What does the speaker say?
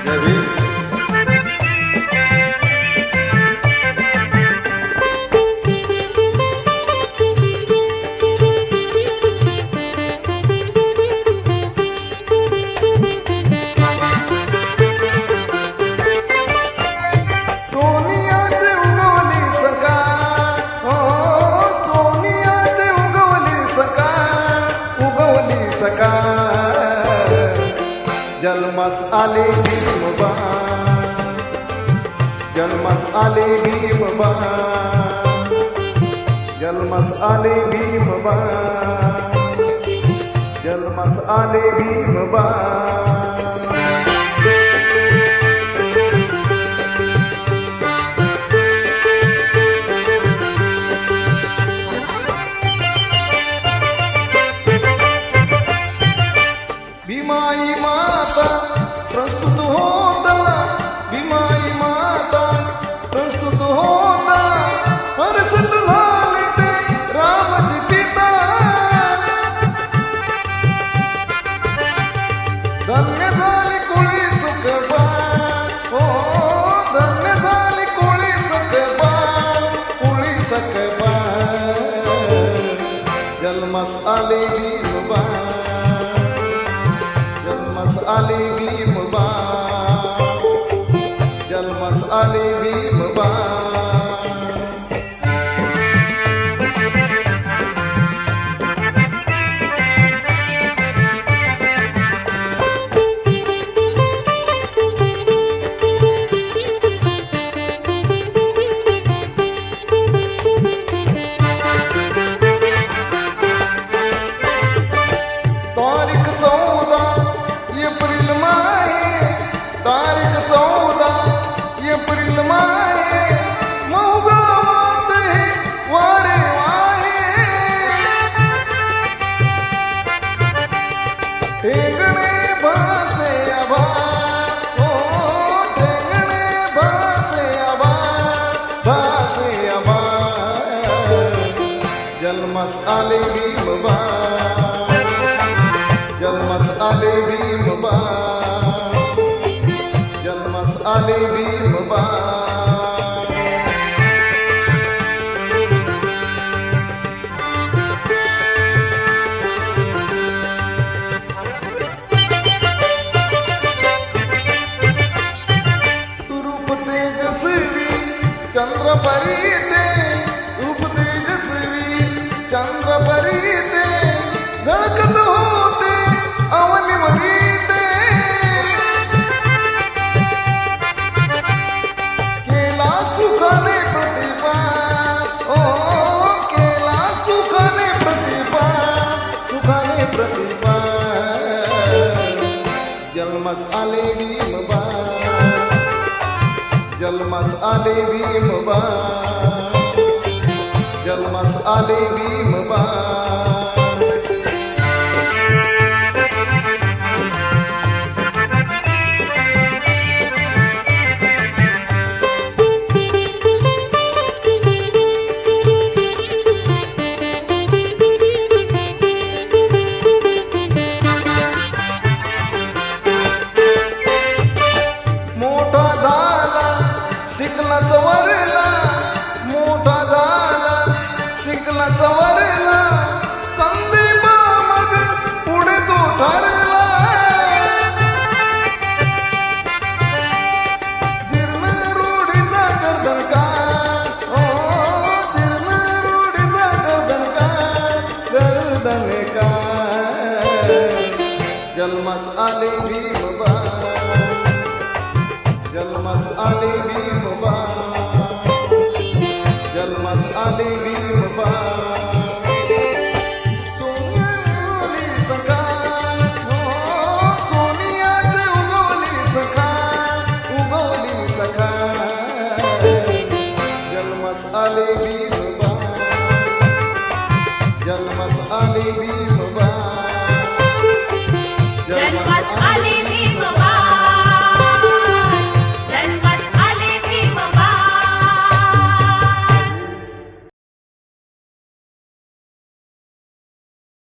जय भीम. सोनियाची उगवली सकाळ, हो सोनियाची उगवली सकाळ, उगवली सकाळ. जन्मास आले भीमबाण, जन्मास आले भीमबाण, जन्मास आले भीमबाण, जन्मास आले भीमबाण. भीमाई माता प्रस्तुत होता, भीमाई माता प्रस्तुत होता. हर्षित झाले ते रामजी पिता, धन्य झाली कुळी सुखबाण, हो धन्य झाली कुळी सुखबाण, कुळी सुखबाण. जन्मास आले भीमबाण, जन्मास आले भीमबाण, जन्मास आले भीमबाण. तारीख 14 एप्रिल माहे, तारीख 14 एप्रिल माहे. मऊगावात वारे वाहे, ठेंगणे भासे आभाळ, हो ठेंगणे भासे आभाळ, भासे आभाळ. जन्मास आले भीमबाण, जन्मास आले भीमबाण, जन्मास आले भीमबाण. रूप तेजस्वी चंद्र परिते, रूप तेजस्वी चंद्र परिते. झळकत होते अवनीवरीते, केला सुखाने प्रतिपान, ओ केला सुखाने प्रतिपान, सुखाने प्रतिपान. जन्मास आले भीमबाण, जन्मास आले भीमबाण, जन्मास आले भीमबाण. मोठा झाला शिकला सवरला, मोठा झाला शिकला सवरला. संदीप मग पुढे तो ठरला, जीर्ण रूढीचा गर्दन काय, हो जीर्ण रूढीचा गर्दन काय, गर्दन काय. जन्मास आले भीमबाण, जन्मास आले भीमबाण, जन्मास आले भीमबाण. सोनियाची सकाळ, हो सोनियाची उगवली सकाळ, उगवली सकाळ. जन्मास आले भीमबाण, जन्मास आले भीमबाण.